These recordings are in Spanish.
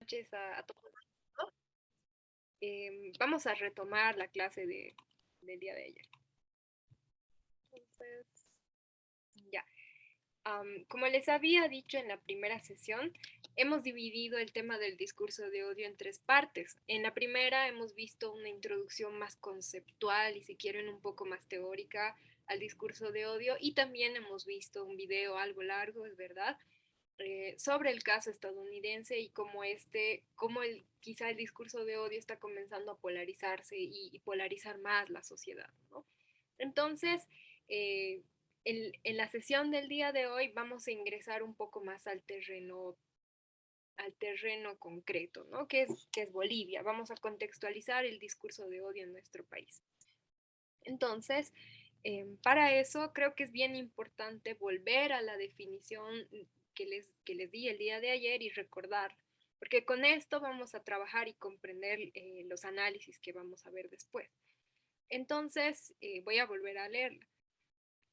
Noches a todos. Vamos a retomar la clase del día de ayer. Entonces, ya. Como les había dicho en la primera sesión, hemos dividido el tema del discurso de odio en tres partes. En la primera hemos visto una introducción más conceptual y si quieren un poco más teórica al discurso de odio y también hemos visto un video algo largo, es verdad, sobre el caso estadounidense y quizá el discurso de odio está comenzando a polarizarse y polarizar más la sociedad, ¿no? Entonces, eh, en la sesión del día de hoy vamos a ingresar un poco más al terreno concreto, ¿no? Que es Bolivia. Vamos a contextualizar el discurso de odio en nuestro país. Entonces, para eso creo que es bien importante volver a la definición que les di el día de ayer y recordar, porque con esto vamos a trabajar y comprender los análisis que vamos a ver después. Entonces, voy a volver a leerla.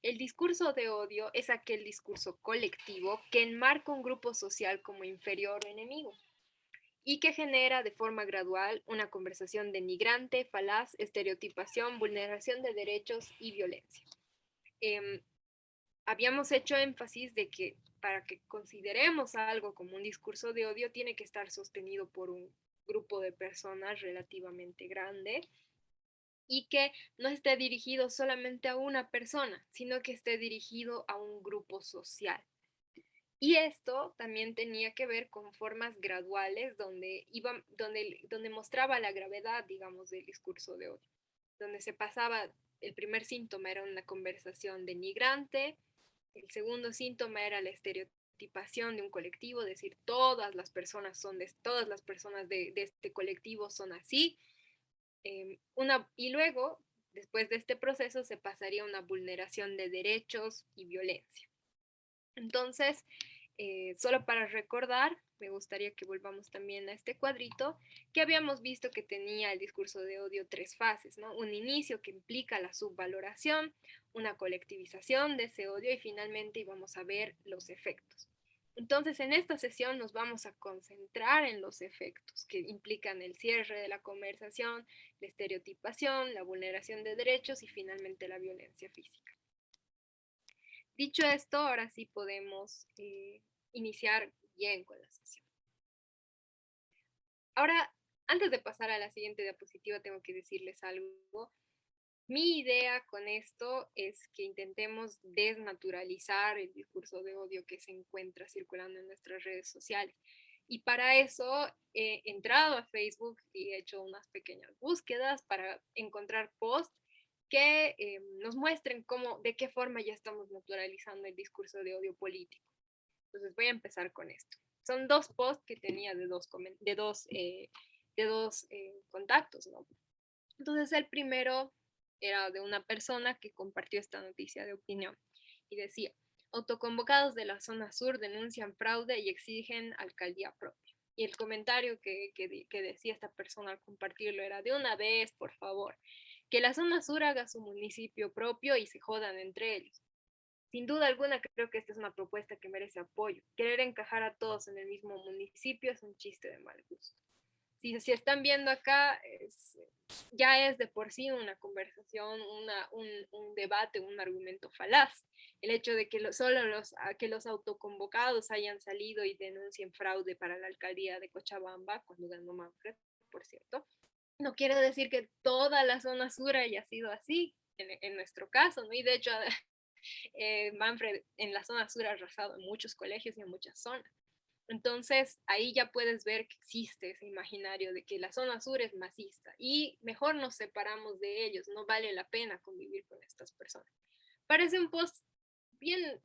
El discurso de odio es aquel discurso colectivo que enmarca un grupo social como inferior o enemigo y que genera de forma gradual una conversación denigrante, falaz, estereotipación, vulneración de derechos y violencia. Eh, Habíamos hecho énfasis de que para que consideremos algo como un discurso de odio tiene que estar sostenido por un grupo de personas relativamente grande y que no esté dirigido solamente a una persona, sino que esté dirigido a un grupo social. Y esto también tenía que ver con formas graduales donde mostraba la gravedad, digamos, del discurso de odio, donde se pasaba, el primer síntoma era una conversación denigrante, el segundo síntoma era la estereotipación de un colectivo, decir todas las personas de este colectivo son así, y luego, después de este proceso, se pasaría a una vulneración de derechos y violencia. Entonces, solo para recordar, me gustaría que volvamos también a este cuadrito, que habíamos visto que tenía el discurso de odio tres fases, ¿no? Un inicio que implica la subvaloración, una colectivización de ese odio y finalmente íbamos a ver los efectos. Entonces, en esta sesión nos vamos a concentrar en los efectos que implican el cierre de la conversación, la estereotipación, la vulneración de derechos y finalmente la violencia física. Dicho esto, ahora sí podemos iniciar bien con la sesión. Ahora, antes de pasar a la siguiente diapositiva, tengo que decirles algo. Mi idea con esto es que intentemos desnaturalizar el discurso de odio que se encuentra circulando en nuestras redes sociales. Y para eso he entrado a Facebook y he hecho unas pequeñas búsquedas para encontrar posts que nos muestren de qué forma ya estamos naturalizando el discurso de odio político. Entonces voy a empezar con esto. Son dos posts que tenía de dos contactos, ¿no? Entonces el primero era de una persona que compartió esta noticia de opinión y decía, autoconvocados de la zona sur denuncian fraude y exigen alcaldía propia. Y el comentario que decía esta persona al compartirlo era, de una vez, por favor, que la zona sur haga su municipio propio y se jodan entre ellos. Sin duda alguna, creo que esta es una propuesta que merece apoyo. Querer encajar a todos en el mismo municipio es un chiste de mal gusto. Si están viendo acá, ya es de por sí una conversación, un debate, un argumento falaz. El hecho de que que los autoconvocados hayan salido y denuncien fraude para la alcaldía de Cochabamba, cuando ganó Manfred, por cierto, no quiere decir que toda la zona sur haya sido así, en nuestro caso, ¿no? Y de hecho, Manfred en la zona sur ha arrasado en muchos colegios y en muchas zonas. Entonces, ahí ya puedes ver que existe ese imaginario de que la zona sur es masista y mejor nos separamos de ellos, no vale la pena convivir con estas personas. Parece un post bien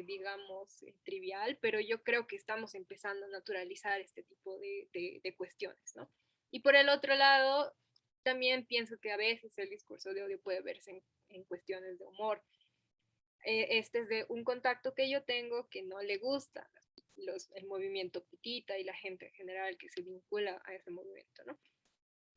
digamos, trivial, pero yo creo que estamos empezando a naturalizar este tipo de cuestiones, ¿no? Y por el otro lado, también pienso que a veces el discurso de odio puede verse en cuestiones de humor. Este es de un contacto que yo tengo que no le gusta el movimiento putita y la gente en general que se vincula a ese movimiento, ¿no?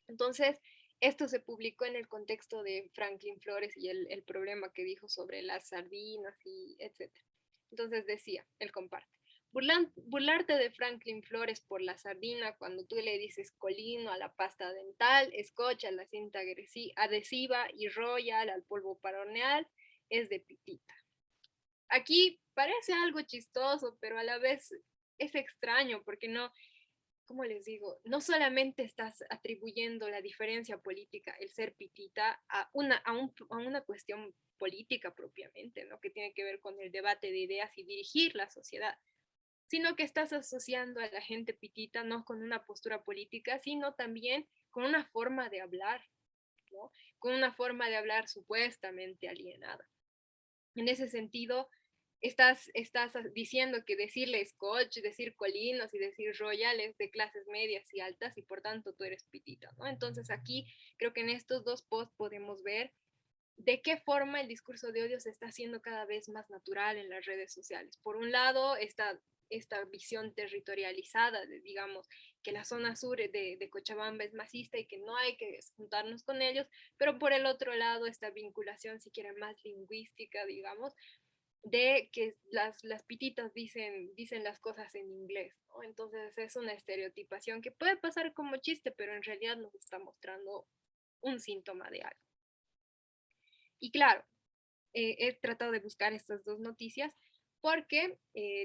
Entonces, esto se publicó en el contexto de Franklin Flores y el problema que dijo sobre las sardinas y etcétera. Entonces decía, él comparte. burlarte de Franklin Flores por la sardina cuando tú le dices colino a la pasta dental, scotch a la cinta adhesiva y royal al polvo para hornear, es de pitita. Aquí parece algo chistoso, pero a la vez es extraño porque no, como les digo, no solamente estás atribuyendo la diferencia política, el ser pitita, a una cuestión política propiamente, ¿no? Que tiene que ver con el debate de ideas y dirigir la sociedad, sino que estás asociando a la gente pitita no con una postura política, sino también con una forma de hablar, ¿no? Con una forma de hablar supuestamente alienada. En ese sentido, estás diciendo que decirle scotch, decir colinos y decir royal es de clases medias y altas y por tanto tú eres pitita, ¿no? Entonces aquí creo que en estos dos posts podemos ver de qué forma el discurso de odio se está haciendo cada vez más natural en las redes sociales. Por un lado, esta visión territorializada de, digamos, que la zona sur de Cochabamba es masista y que no hay que juntarnos con ellos, pero por el otro lado, esta vinculación, si quieren, más lingüística, digamos, de que las pititas dicen las cosas en inglés, ¿no? Entonces es una estereotipación que puede pasar como chiste, pero en realidad nos está mostrando un síntoma de algo. Y claro, he tratado de buscar estas dos noticias porque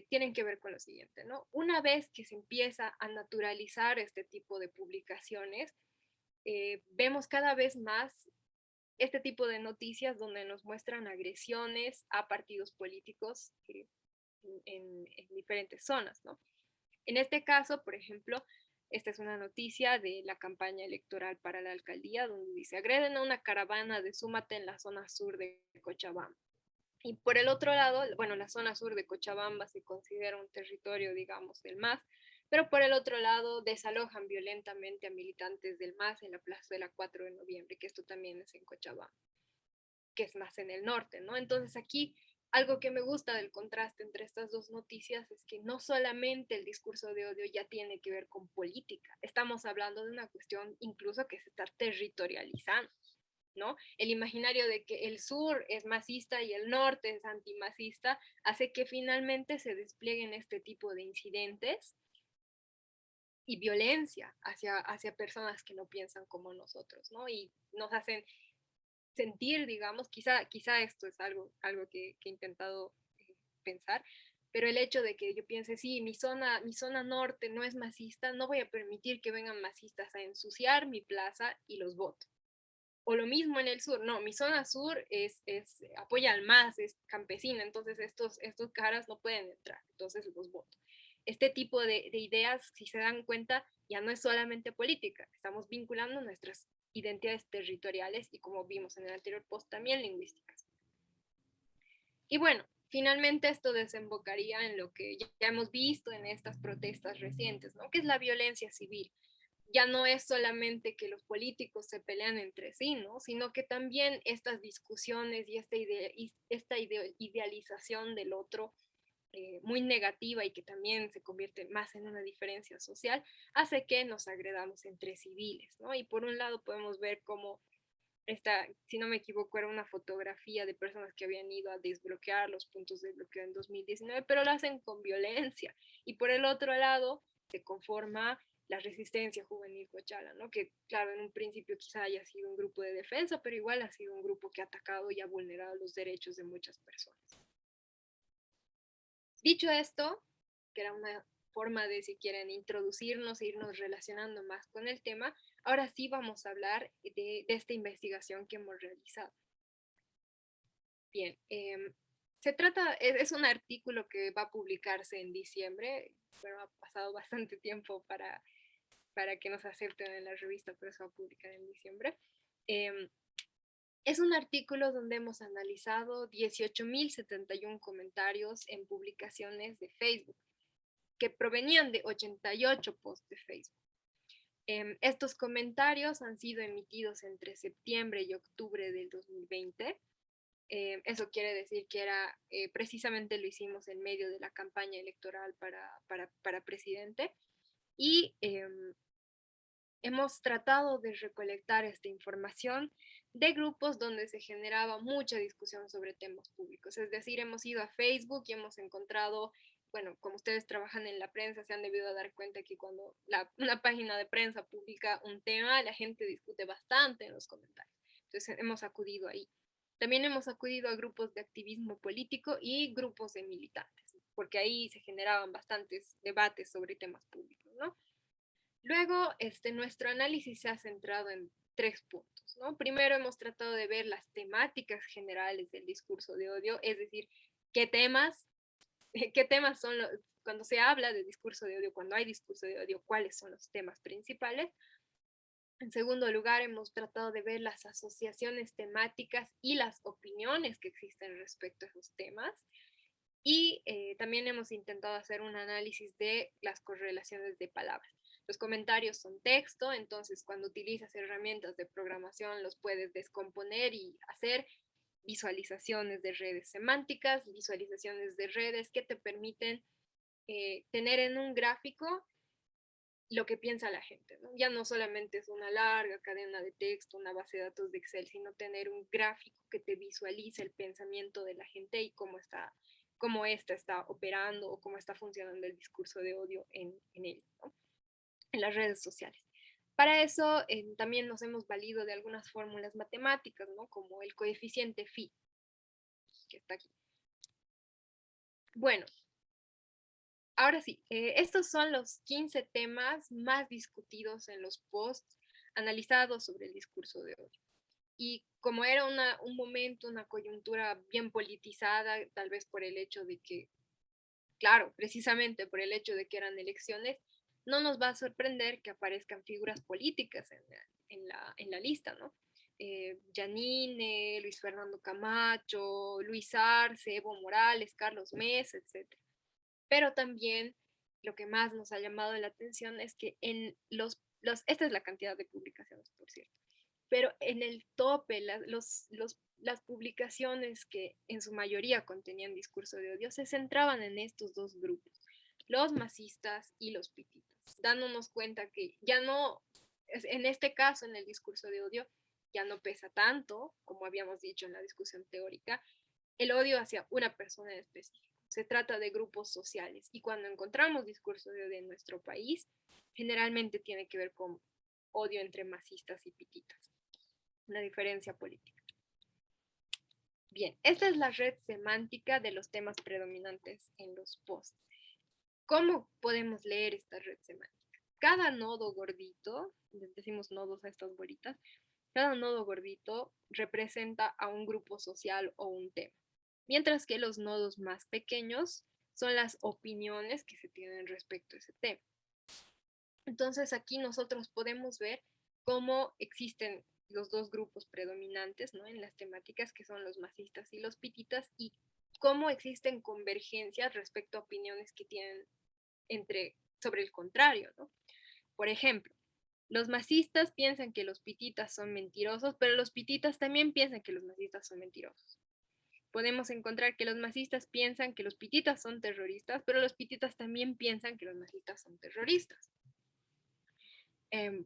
tienen que ver con lo siguiente, ¿no? Una vez que se empieza a naturalizar este tipo de publicaciones, vemos cada vez más este tipo de noticias donde nos muestran agresiones a partidos políticos en diferentes zonas, ¿no? En este caso, por ejemplo, esta es una noticia de la campaña electoral para la alcaldía, donde dice, agreden a una caravana de Súmate en la zona sur de Cochabamba. Y por el otro lado, bueno, la zona sur de Cochabamba se considera un territorio, digamos, del MAS, pero por el otro lado desalojan violentamente a militantes del MAS en la plaza de la 4 de noviembre, que esto también es en Cochabamba, que es más en el norte, ¿no? Entonces aquí algo que me gusta del contraste entre estas dos noticias es que no solamente el discurso de odio ya tiene que ver con política, estamos hablando de una cuestión incluso que se está territorializando, ¿no? El imaginario de que el sur es masista y el norte es antimacista hace que finalmente se desplieguen este tipo de incidentes y violencia hacia personas que no piensan como nosotros, ¿no? Y nos hacen sentir, digamos, quizá esto es algo que he intentado pensar, pero el hecho de que yo piense, sí, mi zona norte no es masista, no voy a permitir que vengan masistas a ensuciar mi plaza y los voto. O lo mismo en el sur, no, mi zona sur apoya al MAS, es campesina, entonces estos caras no pueden entrar, entonces los voto. Este tipo de ideas, si se dan cuenta, ya no es solamente política, estamos vinculando nuestras identidades territoriales y como vimos en el anterior post, también lingüísticas. Y bueno, finalmente esto desembocaría en lo que ya hemos visto en estas protestas recientes, ¿no? Que es la violencia civil. Ya no es solamente que los políticos se pelean entre sí, ¿no? Sino que también estas discusiones y esta idealización del otro muy negativa y que también se convierte más en una diferencia social, hace que nos agredamos entre civiles, ¿no? Y por un lado podemos ver cómo esta, si no me equivoco, era una fotografía de personas que habían ido a desbloquear los puntos de bloqueo en 2019, pero lo hacen con violencia. Y por el otro lado, se conforma la resistencia juvenil Cochala, ¿no? Que claro, en un principio quizá haya sido un grupo de defensa, pero igual ha sido un grupo que ha atacado y ha vulnerado los derechos de muchas personas. Dicho esto, que era una forma de, si quieren, introducirnos e irnos relacionando más con el tema, ahora sí vamos a hablar de esta investigación que hemos realizado. Bien, se trata, es un artículo que va a publicarse en diciembre, pero ha pasado bastante tiempo para que nos acepten en la revista, pero se va a publicar en diciembre. Es un artículo donde hemos analizado 18.071 comentarios en publicaciones de Facebook, que provenían de 88 posts de Facebook. Estos comentarios han sido emitidos entre septiembre y octubre del 2020. Eso quiere decir que precisamente lo hicimos en medio de la campaña electoral para presidente y hemos tratado de recolectar esta información de grupos donde se generaba mucha discusión sobre temas públicos. Es decir, hemos ido a Facebook y hemos encontrado bueno, como ustedes trabajan en la prensa, se han debido dar cuenta que cuando una página de prensa publica un tema, la gente discute bastante en los comentarios. Entonces hemos acudido ahí. También hemos acudido a grupos de activismo político y grupos de militantes, porque ahí se generaban bastantes debates sobre temas públicos, ¿no? Luego, nuestro análisis se ha centrado en tres puntos, ¿no? Primero hemos tratado de ver las temáticas generales del discurso de odio, es decir, qué temas, qué temas son los, cuando se habla de discurso de odio, cuando hay discurso de odio, cuáles son los temas principales. En segundo lugar, hemos tratado de ver las asociaciones temáticas y las opiniones que existen respecto a esos temas. Y también hemos intentado hacer un análisis de las correlaciones de palabras. Los comentarios son texto, entonces cuando utilizas herramientas de programación los puedes descomponer y hacer visualizaciones de redes semánticas, visualizaciones de redes que te permiten tener en un gráfico lo que piensa la gente, ¿no? Ya no solamente es una larga cadena de texto, una base de datos de Excel, sino tener un gráfico que te visualice el pensamiento de la gente y cómo ésta está operando o cómo está funcionando el discurso de odio en él, ¿no? En las redes sociales. Para eso también nos hemos valido de algunas fórmulas matemáticas, ¿no? Como el coeficiente phi, que está aquí. Bueno, ahora sí, estos son los 15 temas más discutidos en los posts analizados sobre el discurso de odio. Y como era un momento, una coyuntura bien politizada, tal vez por el hecho de que, claro, precisamente por el hecho de que eran elecciones, no nos va a sorprender que aparezcan figuras políticas en la lista, ¿no? Yanine, Luis Fernando Camacho, Luis Arce, Evo Morales, Carlos Mesa, etc. Pero también lo que más nos ha llamado la atención es que esta es la cantidad de publicaciones, por cierto, pero en el tope, las publicaciones que en su mayoría contenían discurso de odio se centraban en estos dos grupos, los masistas y los pititas, dándonos cuenta que ya no, en este caso, en el discurso de odio, ya no pesa tanto, como habíamos dicho en la discusión teórica, el odio hacia una persona en específico. Se trata de grupos sociales y cuando encontramos discurso de odio en nuestro país, generalmente tiene que ver con odio entre masistas y pititas, una diferencia política. Bien, esta es la red semántica de los temas predominantes en los posts. ¿Cómo podemos leer esta red semántica? Cada nodo gordito, les decimos nodos a estas bolitas, cada nodo gordito representa a un grupo social o un tema, mientras que los nodos más pequeños son las opiniones que se tienen respecto a ese tema. Entonces aquí nosotros podemos ver cómo existen los dos grupos predominantes, ¿no? En las temáticas que son los masistas y los pititas y cómo existen convergencias respecto a opiniones que tienen sobre el contrario, ¿no? Por ejemplo, los masistas piensan que los pititas son mentirosos, pero los pititas también piensan que los masistas son mentirosos. Podemos encontrar que los masistas piensan que los pititas son terroristas, pero los pititas también piensan que los masistas son terroristas.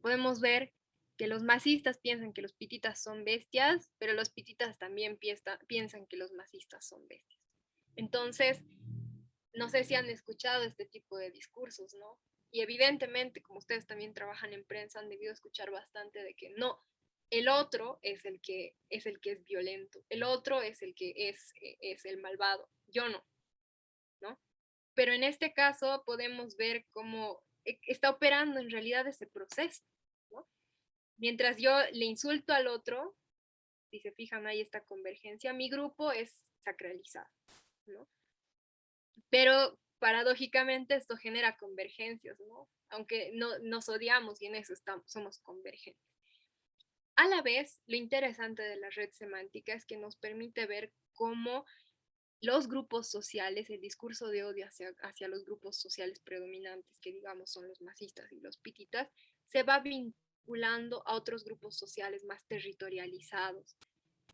Podemos ver que los masistas piensan que los pititas son bestias, pero los pititas también piensan que los masistas son bestias. Entonces, no sé si han escuchado este tipo de discursos, ¿no? Y evidentemente, como ustedes también trabajan en prensa, han debido escuchar bastante de que no, el otro es el que es violento, el otro es el que es el malvado, yo no, ¿no? Pero en este caso podemos ver cómo está operando en realidad ese proceso, ¿no? Mientras yo le insulto al otro, si se fijan ahí esta convergencia, mi grupo es sacralizado, ¿no? Pero paradójicamente esto genera convergencias, ¿no? Aunque no, nos odiamos y en eso somos convergentes. A la vez, lo interesante de la red semántica es que nos permite ver cómo los grupos sociales, el discurso de odio hacia los grupos sociales predominantes, que digamos son los masistas y los pititas, se va vinculando a otros grupos sociales más territorializados,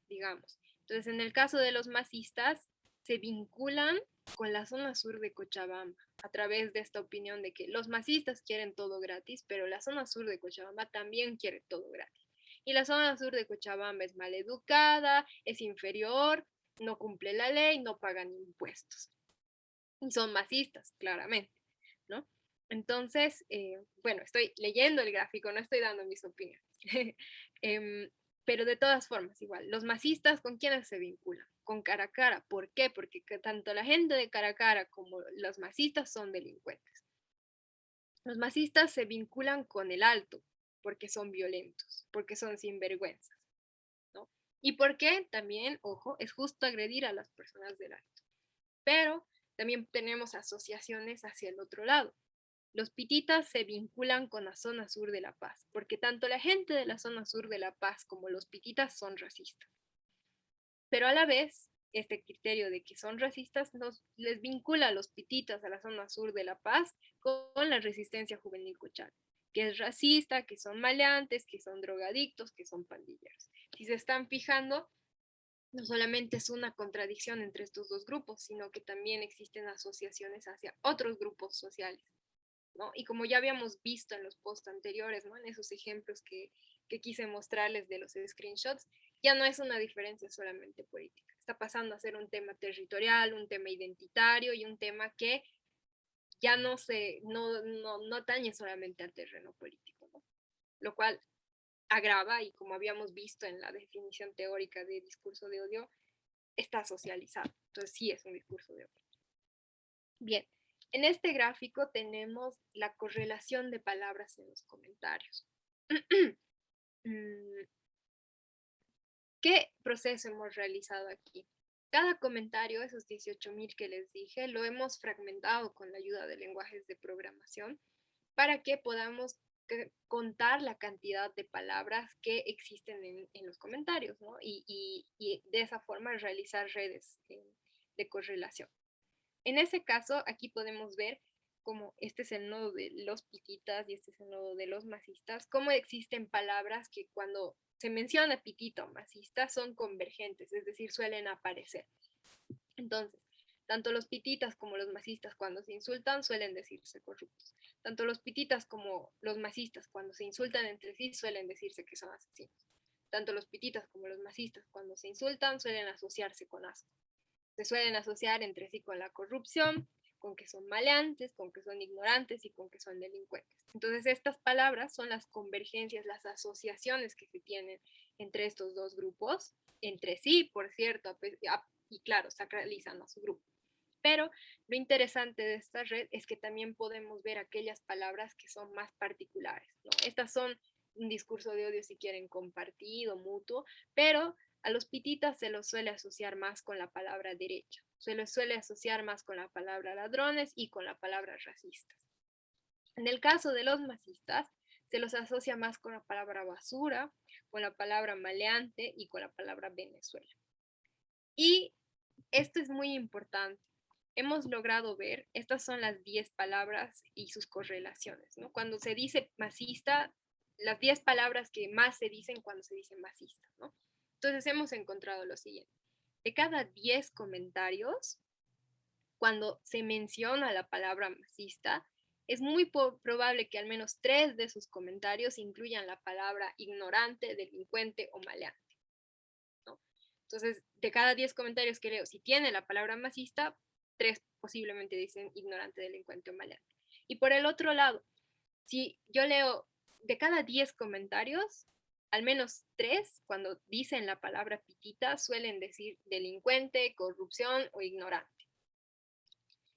digamos. Entonces, en el caso de los masistas, se vinculan con la zona sur de Cochabamba a través de esta opinión de que los masistas quieren todo gratis, pero la zona sur de Cochabamba también quiere todo gratis. Y la zona sur de Cochabamba es maleducada, es inferior, no cumple la ley, no pagan impuestos. y son masistas, claramente, ¿no? Entonces, bueno, estoy leyendo el gráfico, no estoy dando mis opiniones. Em, pero de todas formas, igual, los masistas, ¿con quiénes se vinculan? Con Caracara. ¿Por qué? Porque tanto la gente de Caracara como los masistas son delincuentes. Los masistas se vinculan con el alto porque son violentos, porque son sinvergüenzas, ¿no? Y porque también, ojo, es justo agredir a las personas del alto. Pero también tenemos asociaciones hacia el otro lado. Los pititas se vinculan con la zona sur de La Paz, porque tanto la gente de la zona sur de La Paz como los pititas son racistas. Pero a la vez, este criterio de que son racistas les vincula a los pititas a la zona sur de La Paz con la resistencia juvenil cochal, que es racista, que son maleantes, que son drogadictos, que son pandilleros. Si se están fijando, no solamente es una contradicción entre estos dos grupos, sino que también existen asociaciones hacia otros grupos sociales, ¿no? Y como ya habíamos visto en los posts anteriores, ¿no? En esos ejemplos que quise mostrarles de los screenshots, ya no es una diferencia solamente política. Está pasando a ser un tema territorial, un tema identitario y un tema que ya no atañe solamente al terreno político, ¿no? Lo cual agrava y como habíamos visto en la definición teórica de discurso de odio, está socializado. Entonces sí es un discurso de odio. Bien, en este gráfico tenemos la correlación de palabras en los comentarios. ¿Qué proceso hemos realizado aquí? Cada comentario, esos 18.000 que les dije, lo hemos fragmentado con la ayuda de lenguajes de programación para que podamos contar la cantidad de palabras que existen en los comentarios, ¿no? Y de esa forma realizar redes de correlación. En ese caso, aquí podemos ver cómo este es el nodo de los pititas y este es el nodo de los masistas, cómo existen palabras que cuando se menciona pitita o masista son convergentes, es decir, suelen aparecer. Entonces, tanto los pititas como los masistas cuando se insultan suelen decirse corruptos. Tanto los pititas como los masistas cuando se insultan entre sí suelen decirse que son asesinos. Tanto los pititas como los masistas cuando se insultan suelen asociarse con asco. Se suelen asociar entre sí con la corrupción, con que son maleantes, con que son ignorantes y con que son delincuentes. Entonces, estas palabras son las convergencias, las asociaciones que se tienen entre estos dos grupos, entre sí, por cierto, y claro, sacralizan a su grupo. Pero lo interesante de esta red es que también podemos ver aquellas palabras que son más particulares, ¿no? Estas son un discurso de odio si quieren compartido, mutuo, pero a los pititas se los suele asociar más con la palabra derecha, se los suele asociar más con la palabra ladrones y con la palabra racistas. En el caso de los masistas, se los asocia más con la palabra basura, con la palabra maleante y con la palabra Venezuela. Y esto es muy importante. Hemos logrado ver, estas son las 10 palabras y sus correlaciones, ¿no? Cuando se dice masista, las 10 palabras que más se dicen cuando se dice masista, ¿no? Entonces hemos encontrado lo siguiente. De cada 10 comentarios, cuando se menciona la palabra masista, es muy probable que al menos 3 de sus comentarios incluyan la palabra ignorante, delincuente o maleante, ¿no? Entonces, de cada 10 comentarios que leo, si tiene la palabra masista, 3 posiblemente dicen ignorante, delincuente o maleante. Y por el otro lado, si yo leo de cada 10 comentarios, al menos 3, cuando dicen la palabra pitita, suelen decir delincuente, corrupción o ignorante.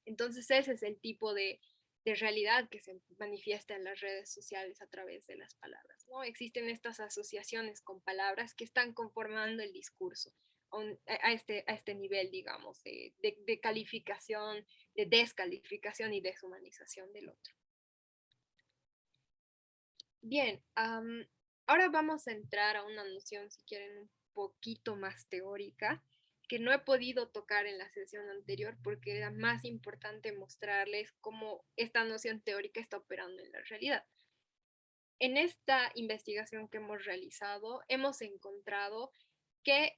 Entonces ese es el tipo de realidad que se manifiesta en las redes sociales a través de las palabras, ¿no? Existen estas asociaciones con palabras que están conformando el discurso a este nivel, digamos, de calificación, de descalificación y deshumanización del otro. Bien, ahora vamos a entrar a una noción, si quieren, un poquito más teórica, que no he podido tocar en la sesión anterior porque era más importante mostrarles cómo esta noción teórica está operando en la realidad. En esta investigación que hemos realizado, hemos encontrado que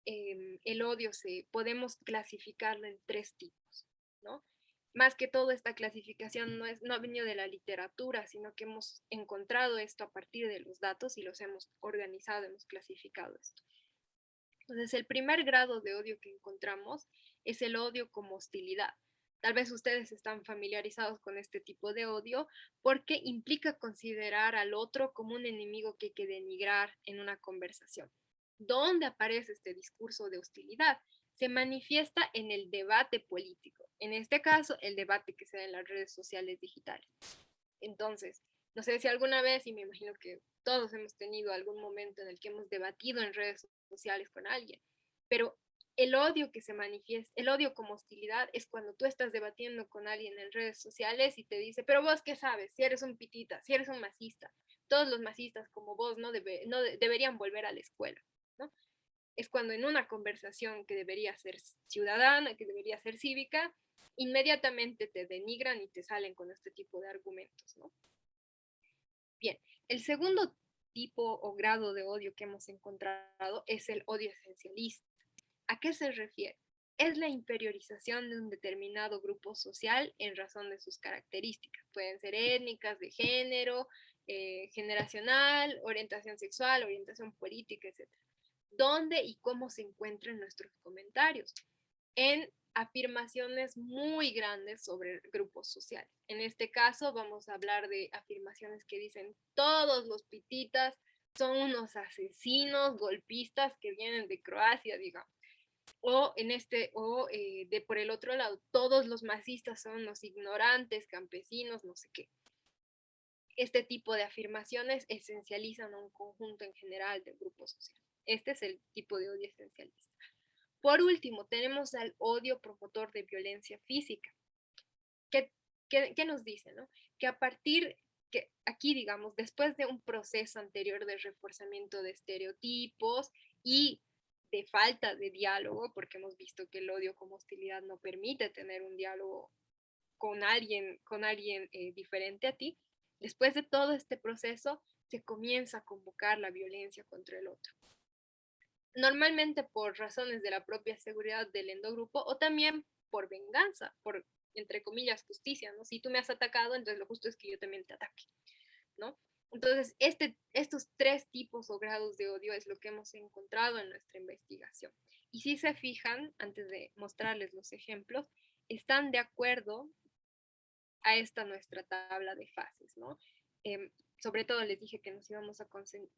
el odio podemos clasificarlo en 3 tipos, ¿no? Más que todo esta clasificación no ha venido de la literatura, sino que hemos encontrado esto a partir de los datos y los hemos organizado, hemos clasificado esto. Entonces, el primer grado de odio que encontramos es el odio como hostilidad. Tal vez ustedes están familiarizados con este tipo de odio porque implica considerar al otro como un enemigo que hay que denigrar en una conversación. ¿Dónde aparece este discurso de hostilidad? Se manifiesta en el debate político, en este caso el debate que se da en las redes sociales digitales. Entonces, no sé si alguna vez, y me imagino que todos hemos tenido algún momento en el que hemos debatido en redes sociales con alguien, pero el odio que se manifiesta, el odio como hostilidad es cuando tú estás debatiendo con alguien en redes sociales y te dice, pero vos qué sabes, si eres un pitita, si eres un masista, todos los masistas como vos no deberían volver a la escuela, ¿no? Es cuando en una conversación que debería ser ciudadana, que debería ser cívica, inmediatamente te denigran y te salen con este tipo de argumentos, ¿no? Bien, el segundo tipo o grado de odio que hemos encontrado es el odio esencialista. ¿A qué se refiere? Es la inferiorización de un determinado grupo social en razón de sus características. Pueden ser étnicas, de género, generacional, orientación sexual, orientación política, etc. ¿Dónde y cómo se encuentran nuestros comentarios? En afirmaciones muy grandes sobre grupos sociales. En este caso vamos a hablar de afirmaciones que dicen todos los pititas son unos asesinos, golpistas que vienen de Croacia, digamos. O de por el otro lado, todos los masistas son unos ignorantes, campesinos, no sé qué. Este tipo de afirmaciones esencializan a un conjunto en general del grupo social. Este es el tipo de odio esencialista. Por último, tenemos al odio promotor de violencia física. ¿Qué, qué nos dice? ¿No? Que a partir, que aquí digamos, después de un proceso anterior de reforzamiento de estereotipos y de falta de diálogo, porque hemos visto que el odio como hostilidad no permite tener un diálogo con alguien diferente a ti, después de todo este proceso se comienza a convocar la violencia contra el otro. Normalmente por razones de la propia seguridad del endogrupo o también por venganza, por, entre comillas, justicia, ¿no? Si tú me has atacado, entonces lo justo es que yo también te ataque, ¿no? Entonces, estos tres tipos o grados de odio es lo que hemos encontrado en nuestra investigación. Y si se fijan, antes de mostrarles los ejemplos, están de acuerdo a esta nuestra tabla de fases, ¿no? Sobre todo les dije que nos íbamos a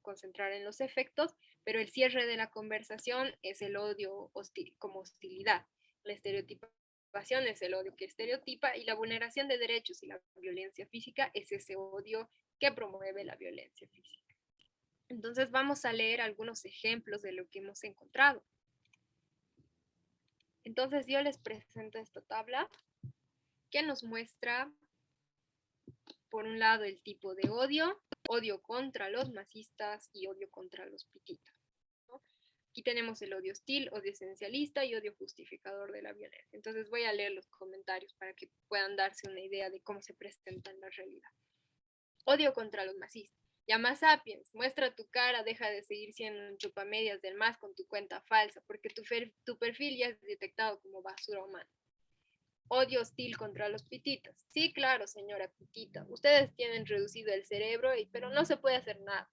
concentrar en los efectos, pero el cierre de la conversación es el odio como hostilidad, la estereotipación es el odio que estereotipa y la vulneración de derechos y la violencia física es ese odio que promueve la violencia física. Entonces vamos a leer algunos ejemplos de lo que hemos encontrado. Entonces yo les presento esta tabla que nos muestra por un lado el tipo de odio, odio contra los masistas y odio contra los pititas, ¿no? Aquí tenemos el odio hostil, odio esencialista y odio justificador de la violencia. Entonces voy a leer los comentarios para que puedan darse una idea de cómo se presenta en la realidad. Odio contra los masistas. Llama sapiens, muestra tu cara, deja de seguir siendo un chupamedias del más con tu cuenta falsa, porque tu perfil ya es detectado como basura humana. Odio hostil contra los pititas. Sí, claro, señora pitita. Ustedes tienen reducido el cerebro, pero no se puede hacer nada.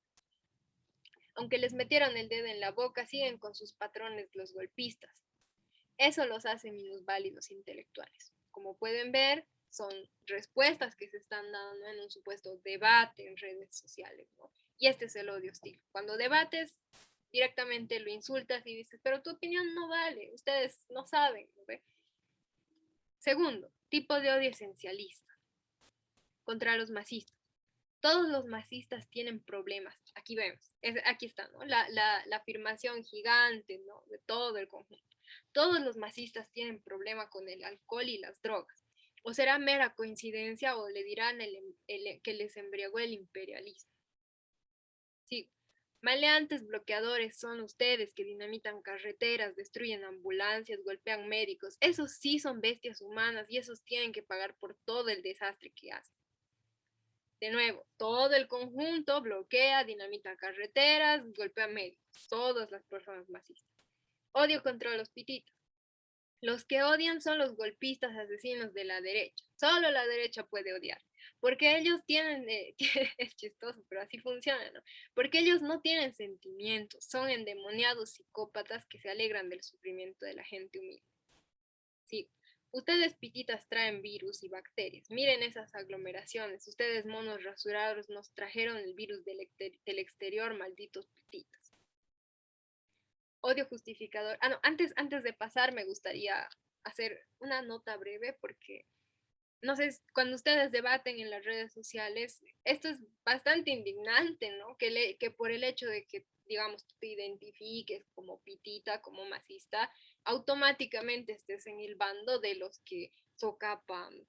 Aunque les metieron el dedo en la boca, siguen con sus patrones los golpistas. Eso los hace minusválidos intelectuales. Como pueden ver, son respuestas que se están dando en un supuesto debate en redes sociales, ¿no? Y este es el odio hostil. Cuando debates, directamente lo insultas y dices, pero tu opinión no vale, ustedes no saben, ¿no ve? Segundo, tipo de odio esencialista contra los masistas. Todos los masistas tienen problemas. Aquí vemos, aquí está, ¿no? La afirmación gigante, ¿no? De todo el conjunto. Todos los masistas tienen problema con el alcohol y las drogas. O será mera coincidencia o le dirán que les embriagó el imperialismo. Sí, maleantes bloqueadores son ustedes que dinamitan carreteras, destruyen ambulancias, golpean médicos. Esos sí son bestias humanas y esos tienen que pagar por todo el desastre que hacen. De nuevo, todo el conjunto bloquea, dinamita carreteras, golpea médicos, todas las personas masistas. Odio contra los pititos. Los que odian son los golpistas asesinos de la derecha. Solo la derecha puede odiar. Porque ellos tienen, es chistoso, pero así funciona, ¿no? Porque ellos no tienen sentimientos, son endemoniados psicópatas que se alegran del sufrimiento de la gente humilde. Sí, Ustedes pititas traen virus y bacterias. Miren esas aglomeraciones. Ustedes monos rasurados nos trajeron el virus del exterior, malditos pititas. Odio justificador. No, antes de pasar me gustaría hacer una nota breve porque, no sé, cuando ustedes debaten en las redes sociales, esto es bastante indignante, ¿no? Que por el hecho de que, digamos, tú te identifiques como pitita, como masista, automáticamente estés en el bando de los que socapan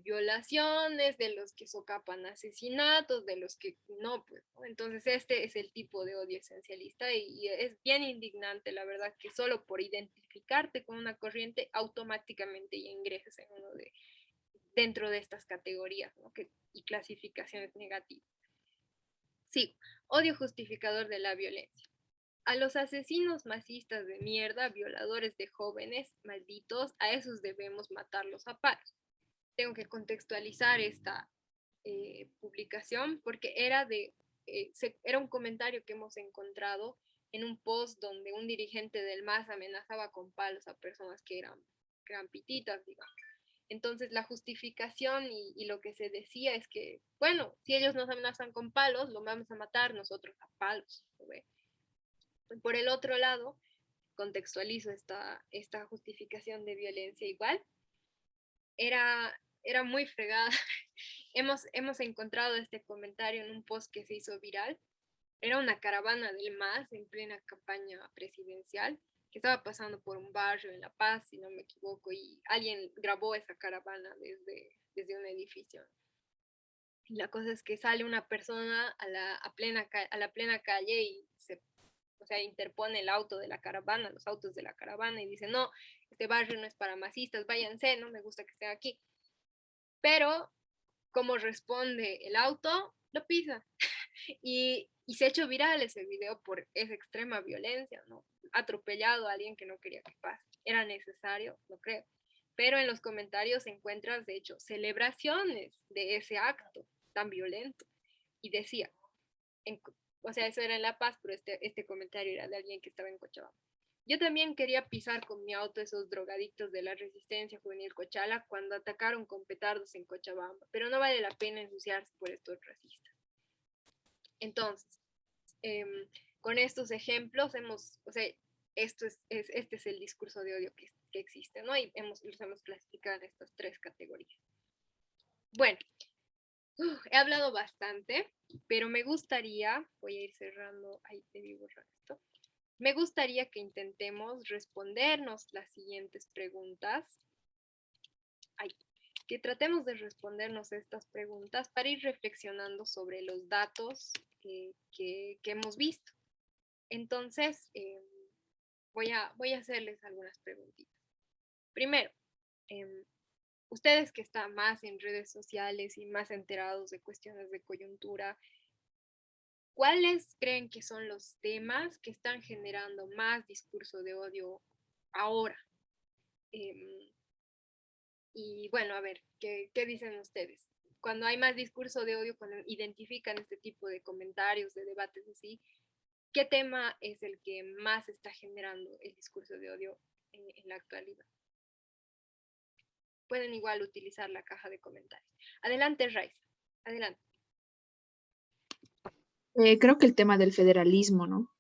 violaciones, de los que socapan asesinatos, de los que no, pues, ¿no? Entonces este es el tipo de odio esencialista y es bien indignante, la verdad, que solo por identificarte con una corriente automáticamente ya ingreses en uno de dentro de estas categorías, ¿no? Y clasificaciones negativas. Sí, odio justificador de la violencia. A los asesinos masistas de mierda, violadores de jóvenes, malditos, a esos debemos matarlos a palos. Tengo que contextualizar esta publicación porque era un comentario que hemos encontrado en un post donde un dirigente del MAS amenazaba con palos a personas que eran pititas, digamos. Entonces la justificación y lo que se decía es que, bueno, si ellos nos amenazan con palos, lo vamos a matar nosotros a palos. ¿Ve? Por el otro lado, contextualizo esta justificación de violencia igual, era muy fregada. Hemos encontrado este comentario en un post que se hizo viral. Era una caravana del MAS en plena campaña presidencial que estaba pasando por un barrio en La Paz, si no me equivoco, y alguien grabó esa caravana desde un edificio. Y la cosa es que sale una persona a la plena calle y o sea, interpone el auto de la caravana, los autos de la caravana y dice, no, este barrio no es para masistas, váyanse, no me gusta que estén aquí. Pero, como responde el auto, lo pisa. Y se ha hecho viral ese video por esa extrema violencia, ¿no? Atropellado a alguien que no quería que pase. ¿Era necesario? No creo. Pero en los comentarios encuentras, de hecho, celebraciones de ese acto tan violento. Y decía, en, o sea, eso era en La Paz, pero este comentario era de alguien que estaba en Cochabamba. Yo también quería pisar con mi auto esos drogadictos de la resistencia juvenil Cochala cuando atacaron con petardos en Cochabamba, pero no vale la pena ensuciarse por estos racistas. Entonces, eh, con estos ejemplos o sea, este es el discurso de odio que existe, ¿no? Y los hemos clasificado en estas tres categorías. Bueno, he hablado bastante, pero me gustaría, voy a ir cerrando, ahí te digo esto, me gustaría que intentemos respondernos las siguientes preguntas, ay, que tratemos de respondernos estas preguntas para ir reflexionando sobre los datos que hemos visto. Entonces, voy a hacerles algunas preguntitas. Primero, ustedes que están más en redes sociales y más enterados de cuestiones de coyuntura, ¿cuáles creen que son los temas que están generando más discurso de odio ahora? Y bueno, a ver, ¿qué dicen ustedes? Cuando hay más discurso de odio, cuando identifican este tipo de comentarios, de debates así, ¿qué tema es el que más está generando el discurso de odio en la actualidad? Pueden igual utilizar la caja de comentarios. Adelante, Raiza. Adelante. Creo que el tema del federalismo, ¿no?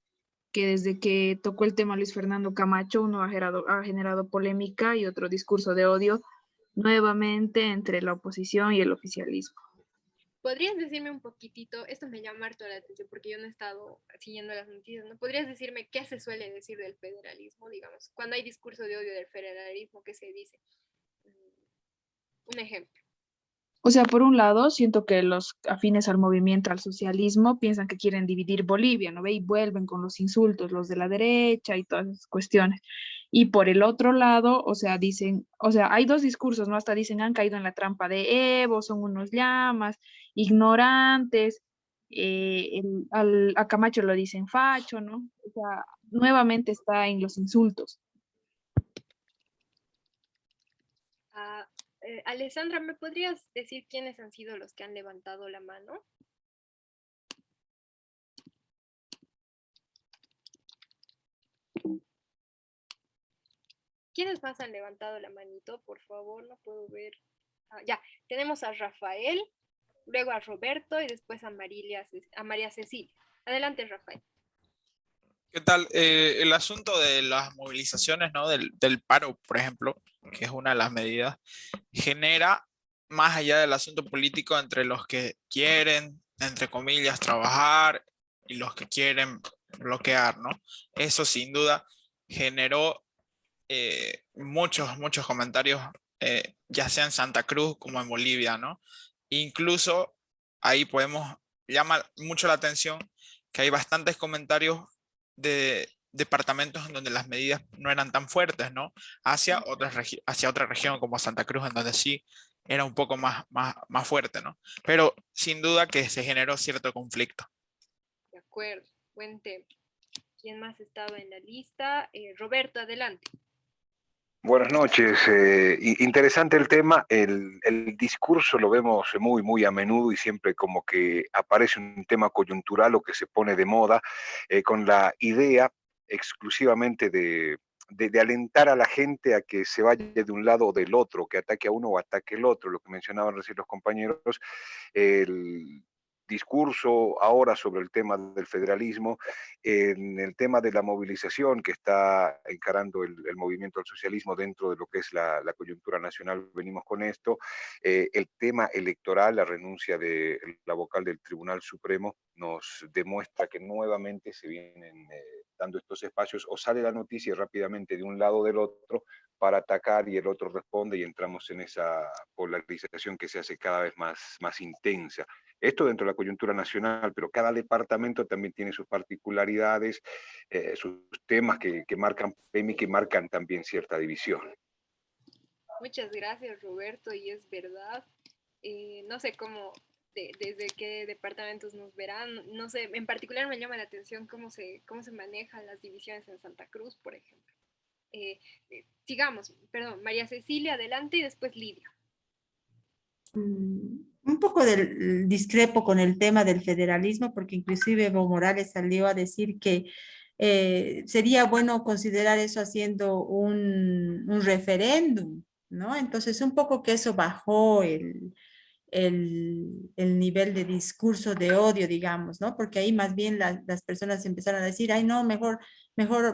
Que desde que tocó el tema Luis Fernando Camacho, uno ha generado polémica y otro discurso de odio nuevamente entre la oposición y el oficialismo. ¿Podrías decirme un poquitito, esto me llama harto la atención porque yo no he estado siguiendo las noticias, ¿no? ¿Podrías decirme qué se suele decir del federalismo, digamos? Cuando hay discurso de odio del federalismo, ¿qué se dice? Un ejemplo. O sea, por un lado, siento que los afines al movimiento, al socialismo, piensan que quieren dividir Bolivia, ¿no ve? Y vuelven con los insultos, los de la derecha y todas esas cuestiones. Y por el otro lado, o sea, dicen, o sea, hay dos discursos, ¿no? Hasta dicen, han caído en la trampa de Evo, son unos llamas, ignorantes, a Camacho lo dicen facho, ¿no? O sea, nuevamente está en los insultos. Alessandra, ¿me podrías decir quiénes han sido los que han levantado la mano? ¿Quiénes más han levantado la manito? Por favor, no puedo ver. Ya, tenemos a Rafael, luego a Roberto y después a María Cecilia. Adelante, Rafael. ¿Qué tal? El asunto de las movilizaciones, ¿no? Del paro, por ejemplo, que es una de las medidas, genera, más allá del asunto político, entre los que quieren, entre comillas, trabajar y los que quieren bloquear, ¿no? Eso sin duda generó muchos comentarios, ya sea en Santa Cruz como en Bolivia, ¿no? Incluso ahí llama mucho la atención que hay bastantes comentarios de departamentos en donde las medidas no eran tan fuertes, ¿no? Hacia otra región como Santa Cruz, en donde sí era un poco más fuerte, ¿no? Pero sin duda que se generó cierto conflicto. De acuerdo, buen tema. ¿Quién más estaba en la lista? Roberto, adelante. Buenas noches. Interesante el tema. El discurso lo vemos muy a menudo y siempre como que aparece un tema coyuntural o que se pone de moda con la idea exclusivamente de alentar a la gente a que se vaya de un lado o del otro, que ataque a uno o ataque al otro, lo que mencionaban recién los compañeros. El discurso ahora sobre el tema del federalismo, en el tema de la movilización que está encarando el movimiento al socialismo dentro de lo que es la coyuntura nacional, venimos con esto, el tema electoral, la renuncia de la vocal del Tribunal Supremo nos demuestra que nuevamente se vienen dando estos espacios o sale la noticia rápidamente de un lado o del otro para atacar y el otro responde y entramos en esa polarización que se hace cada vez más intensa. Esto dentro de la coyuntura nacional, pero cada departamento también tiene sus particularidades, sus temas que marcan PEMI, que marcan también cierta división. Muchas gracias, Roberto, y es verdad. No sé desde qué departamentos nos verán. No sé, en particular me llama la atención cómo se manejan las divisiones en Santa Cruz, por ejemplo. Sigamos, perdón, María Cecilia, adelante y después Lidia. Un poco discrepo con el tema del federalismo, porque inclusive Evo Morales salió a decir que sería bueno considerar eso haciendo un referéndum, ¿no? Entonces, un poco que eso bajó el nivel de discurso de odio, digamos, ¿no? Porque ahí más bien las personas empezaron a decir, ay, no, mejor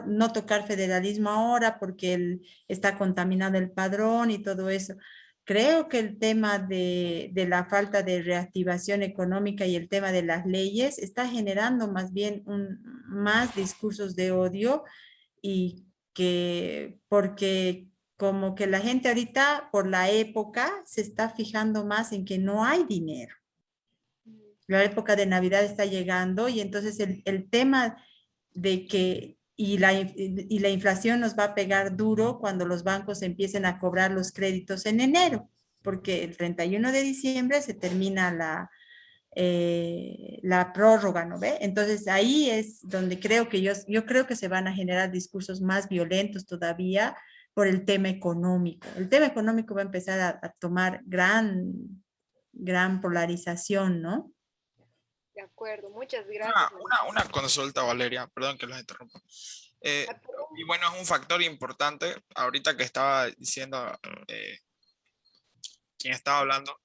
no tocar federalismo ahora porque está contaminado el padrón y todo eso. Creo que el tema de la falta de reactivación económica y el tema de las leyes está generando más bien más discursos de odio y que porque como que la gente ahorita por la época se está fijando más en que no hay dinero. La época de Navidad está llegando y entonces el tema de que y la inflación nos va a pegar duro cuando los bancos empiecen a cobrar los créditos en enero, porque el 31 de diciembre se termina la prórroga, ¿no ve? Entonces ahí es donde creo que yo creo que se van a generar discursos más violentos todavía por el tema económico. El tema económico va a empezar a tomar gran polarización, ¿no? De acuerdo, muchas gracias. Una consulta, Valeria, perdón que los interrumpa. Y bueno, es un factor importante, ahorita que estaba diciendo quien estaba hablando,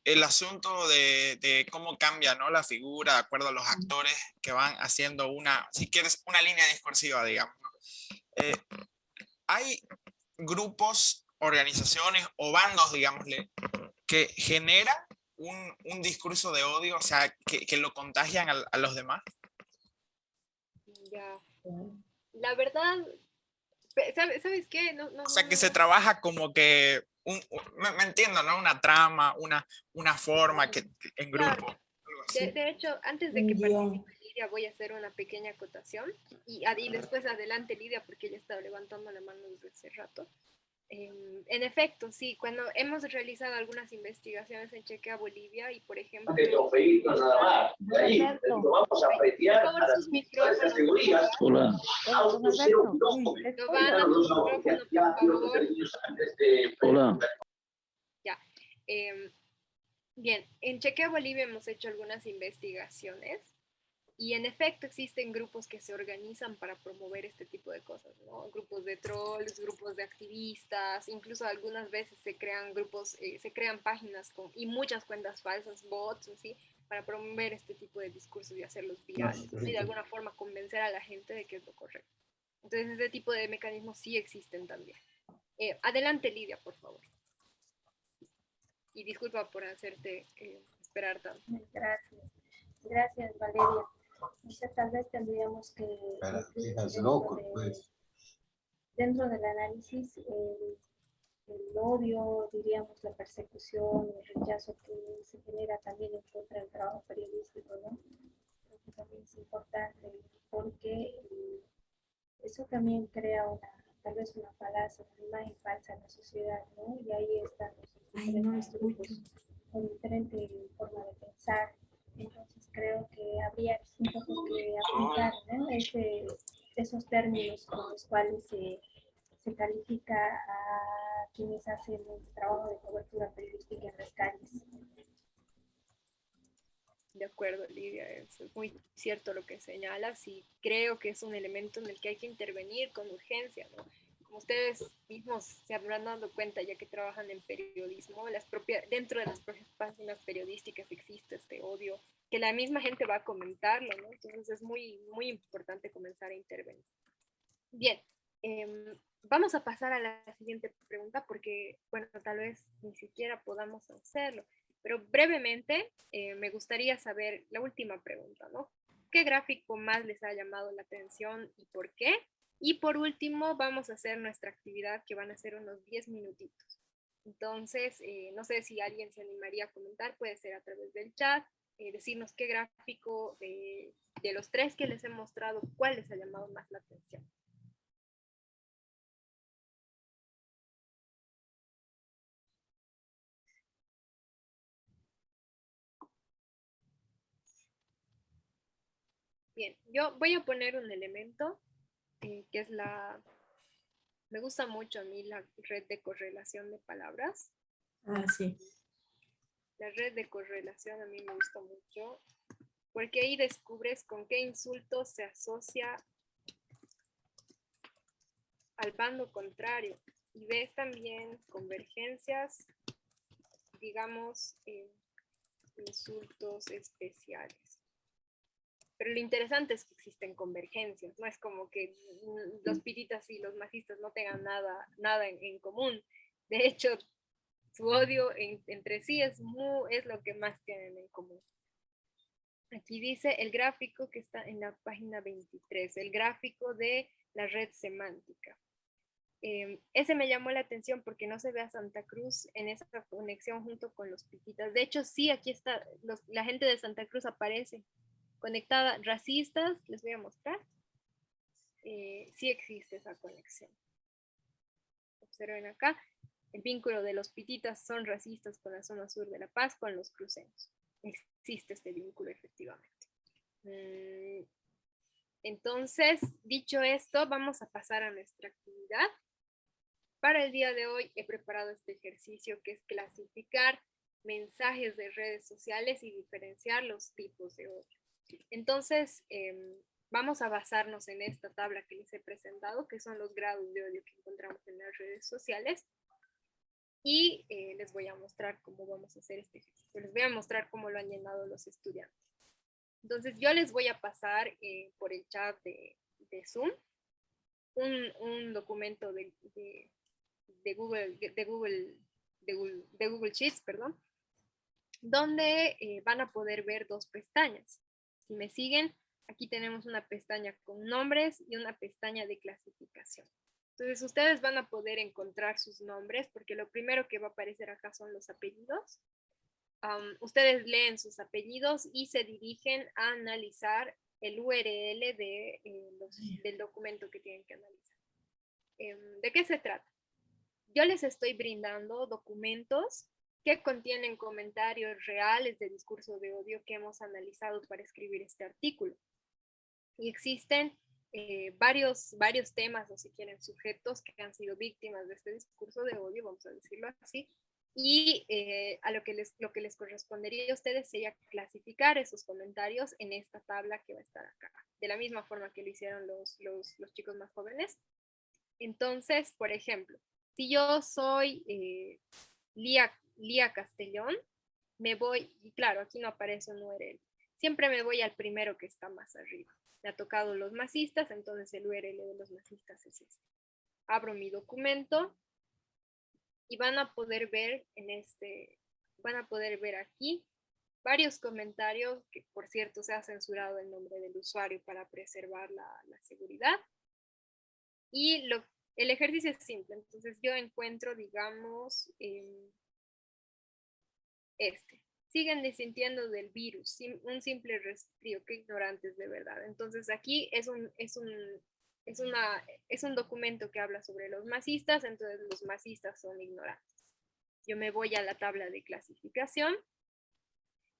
el asunto de cómo cambia, ¿no? La figura de acuerdo a los actores que van haciendo si quieres, una línea discursiva, digamos, ¿no? Hay grupos, organizaciones o bandos, digámosle, que generan un discurso de odio, o sea, que lo contagian a los demás. Ya. La verdad, ¿sabes qué? O sea, que se trabaja como que, me entiendo, ¿no? Una trama, una forma en grupo. Claro. De hecho, antes de que participe Lidia, voy a hacer una pequeña acotación y después adelante Lidia, porque ella estaba levantando la mano desde hace rato. En efecto, sí, cuando hemos realizado algunas investigaciones en Chequea Bolivia y, por ejemplo, vamos a apreciar por favor, sus micrófonos. Hola. Giovanna, tu micrófono, por favor. Hola. Ya. Bien, en Chequea Bolivia hemos hecho algunas investigaciones Y en efecto existen grupos que se organizan para promover este tipo de cosas, ¿no? Grupos de trolls, grupos de activistas, incluso algunas veces se crean grupos, se crean páginas y muchas cuentas falsas, bots, así, para promover este tipo de discursos y hacerlos virales, ¿no? Y de alguna forma convencer a la gente de que es lo correcto. Entonces ese tipo de mecanismos sí existen también. Adelante, Lidia, por favor. Y disculpa por hacerte esperar tanto. Gracias. Gracias, Valeria. O sea, tal vez tendríamos que dentro del análisis el odio, diríamos la persecución, el rechazo que se genera también en contra del trabajo periodístico, ¿no? Creo que también es importante porque eso también crea tal vez una falacia, una imagen falsa en la sociedad, ¿no? Y ahí están los diferentes grupos con diferente forma de pensar. Entonces creo que habría un poco que apuntar, ¿no? Esos términos con los cuales se califica a quienes hacen un trabajo de cobertura periodística en las calles. De acuerdo, Lidia, es muy cierto lo que señalas y creo que es un elemento en el que hay que intervenir con urgencia, ¿no? Como ustedes mismos se habrán dado cuenta ya que trabajan en periodismo, dentro de las propias páginas periodísticas existe este odio, que la misma gente va a comentarlo, ¿no? Entonces es muy, muy importante comenzar a intervenir. Bien, vamos a pasar a la siguiente pregunta porque, bueno, tal vez ni siquiera podamos hacerlo. Pero brevemente, me gustaría saber la última pregunta, ¿no? ¿Qué gráfico más les ha llamado la atención y por qué? Y por último, vamos a hacer nuestra actividad que van a ser unos 10 minutitos. Entonces, no sé si alguien se animaría a comentar, puede ser a través del chat, decirnos qué gráfico de los 3 que les he mostrado, cuál les ha llamado más la atención. Bien, yo voy a poner un elemento que es me gusta mucho a mí la red de correlación de palabras. Ah, sí. La red de correlación a mí me gusta mucho porque ahí descubres con qué insulto se asocia al bando contrario y ves también convergencias, digamos, insultos especiales. Pero lo interesante es que existen convergencias, no es como que los pititas y los masistas no tengan nada en común. De hecho, su odio entre sí es lo que más tienen en común. Aquí dice el gráfico que está en la página 23, el gráfico de la red semántica. Ese me llamó la atención porque no se ve a Santa Cruz en esa conexión junto con los pititas. De hecho, sí, aquí está, la gente de Santa Cruz aparece conectada. Racistas, les voy a mostrar. Sí existe esa conexión. Observen acá, el vínculo de los pititas son racistas con la zona sur de La Paz, con los cruceños. Existe este vínculo efectivamente. Entonces, dicho esto, vamos a pasar a nuestra actividad. Para el día de hoy he preparado este ejercicio que es clasificar mensajes de redes sociales y diferenciar los tipos de odio. Entonces, vamos a basarnos en esta tabla que les he presentado, que son los grados de odio que encontramos en las redes sociales. Y les voy a mostrar cómo vamos a hacer este ejercicio. Les voy a mostrar cómo lo han llenado los estudiantes. Entonces, yo les voy a pasar por el chat de Zoom un documento de Google Sheets, perdón, donde van a poder ver dos pestañas. Si me siguen, aquí tenemos una pestaña con nombres y una pestaña de clasificación. Entonces ustedes van a poder encontrar sus nombres porque lo primero que va a aparecer acá son los apellidos. Ustedes leen sus apellidos y se dirigen a analizar el URL del documento que tienen que analizar. ¿De qué se trata? Yo les estoy brindando documentos que contienen comentarios reales de discurso de odio que hemos analizado para escribir este artículo. Y existen varios temas, o si quieren, sujetos que han sido víctimas de este discurso de odio, vamos a decirlo así, Y a lo que les correspondería a ustedes sería clasificar esos comentarios en esta tabla que va a estar acá, de la misma forma que lo hicieron los chicos más jóvenes. Entonces, por ejemplo, si yo soy Lía Castellón, me voy, y claro, aquí no aparece un URL, siempre me voy al primero que está más arriba. Me ha tocado los masistas, entonces el URL de los masistas es este. Abro mi documento y van a poder ver aquí varios comentarios, que por cierto se ha censurado el nombre del usuario para preservar la seguridad. Y el ejercicio es simple, entonces yo encuentro, digamos, siguen disintiendo del virus, un simple resfrío, qué ignorantes de verdad. Entonces aquí es un documento que habla sobre los masistas, entonces los masistas son ignorantes. Yo me voy a la tabla de clasificación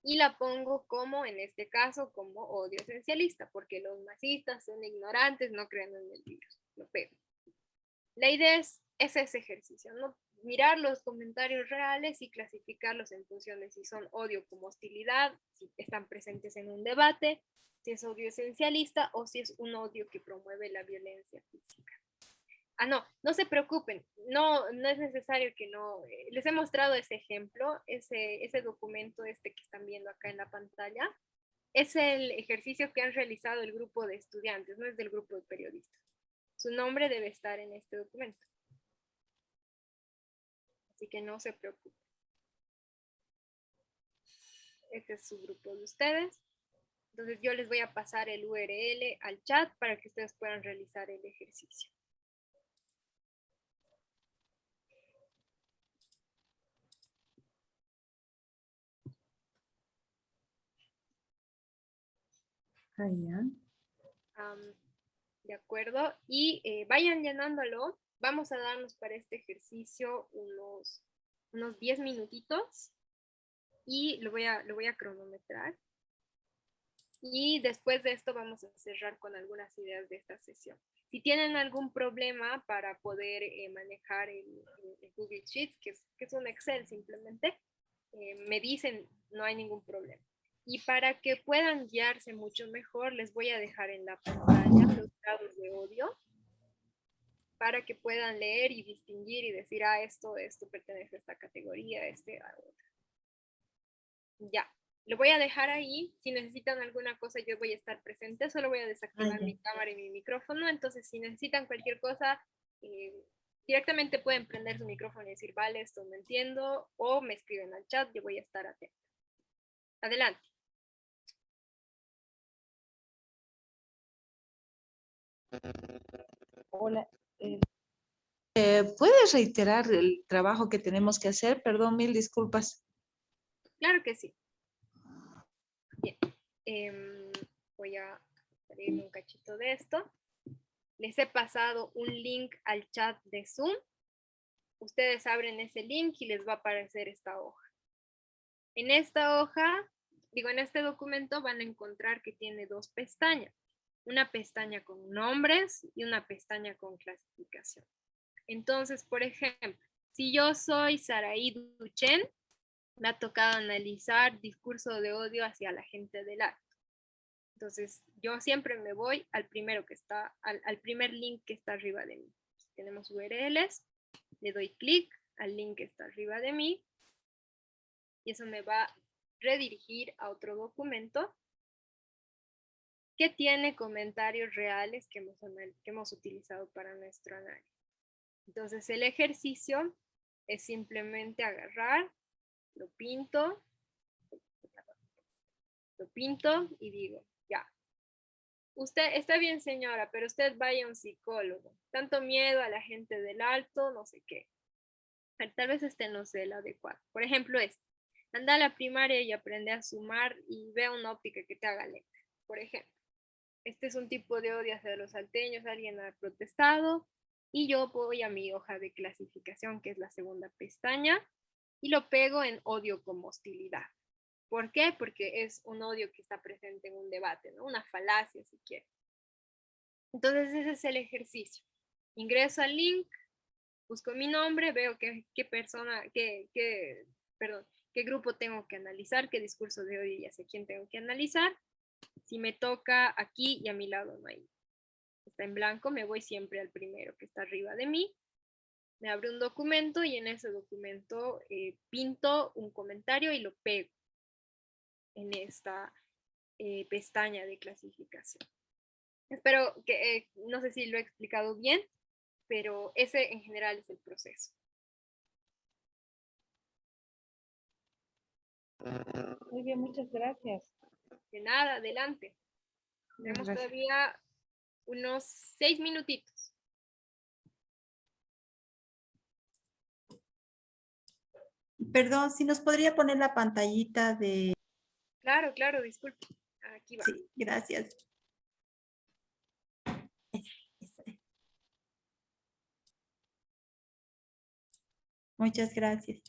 y la pongo como, en este caso, como odio esencialista, porque los masistas son ignorantes, no creen en el virus. Lo pego. La idea es ese ejercicio, ¿no? Mirar los comentarios reales y clasificarlos en función de si son odio como hostilidad, si están presentes en un debate, si es odio esencialista o si es un odio que promueve la violencia física. No se preocupen, no es necesario que no, les he mostrado ese ejemplo, ese documento que están viendo acá en la pantalla, es el ejercicio que han realizado el grupo de estudiantes, no es del grupo de periodistas. Su nombre debe estar en este documento. Así que no se preocupen. Este es su grupo de ustedes. Entonces yo les voy a pasar el URL al chat para que ustedes puedan realizar el ejercicio. De acuerdo, y vayan llenándolo. Vamos a darnos para este ejercicio unos 10 minutitos y lo voy a cronometrar. Y después de esto vamos a cerrar con algunas ideas de esta sesión. Si tienen algún problema para poder manejar el Google Sheets, que es un Excel simplemente, me dicen, no hay ningún problema. Y para que puedan guiarse mucho mejor, les voy a dejar en la pantalla los grados de odio para que puedan leer y distinguir y decir, esto pertenece a esta categoría, a otra. Ya, lo voy a dejar ahí. Si necesitan alguna cosa, yo voy a estar presente. Solo voy a desactivar mi cámara y mi micrófono. Entonces, si necesitan cualquier cosa, directamente pueden prender su micrófono y decir, vale, esto no entiendo, o me escriben al chat, yo voy a estar atenta. Adelante. Hola. ¿Puedes reiterar el trabajo que tenemos que hacer? Perdón, mil disculpas. Claro que sí. Bien. Voy a abrir un cachito de esto. Les he pasado un link al chat de Zoom. Ustedes abren ese link y les va a aparecer esta hoja. En esta hoja, en este documento van a encontrar que tiene dos pestañas. Una pestaña con nombres y una pestaña con clasificación. Entonces, por ejemplo, si yo soy Saraí Duchen, me ha tocado analizar discurso de odio hacia la gente del arte. Entonces, yo siempre me voy al primero que está, al primer link que está arriba de mí. Tenemos URLs, le doy clic al link que está arriba de mí y eso me va a redirigir a otro documento que tiene comentarios reales que hemos utilizado para nuestro análisis. Entonces, el ejercicio es simplemente agarrar, lo pinto y digo, ya. Usted, está bien señora, pero usted vaya a un psicólogo. Tanto miedo a la gente del alto, no sé qué. Tal vez no sea el adecuado. Por ejemplo, anda a la primaria y aprende a sumar y ve una óptica que te haga lente. Por ejemplo, este es un tipo de odio hacia los salteños, alguien ha protestado y yo voy a mi hoja de clasificación, que es la segunda pestaña, y lo pego en odio como hostilidad. ¿Por qué? Porque es un odio que está presente en un debate, ¿no? Una falacia, si quiere. Entonces, ese es el ejercicio. Ingreso al link, busco mi nombre, veo qué persona, perdón, qué grupo tengo que analizar, qué discurso de odio y hacia quién tengo que analizar. Si me toca aquí y a mi lado no hay, está en blanco, me voy siempre al primero que está arriba de mí. Me abre un documento y en ese documento pinto un comentario y lo pego en esta pestaña de clasificación. Espero que, no sé si lo he explicado bien, pero ese en general es el proceso. Muy bien, muchas gracias. De nada, adelante. Tenemos Gracias. todavía unos 6 minutitos. Perdón, si nos podría poner la pantallita de... Claro, claro, disculpe. Aquí va. Sí, gracias. Esa. Muchas gracias.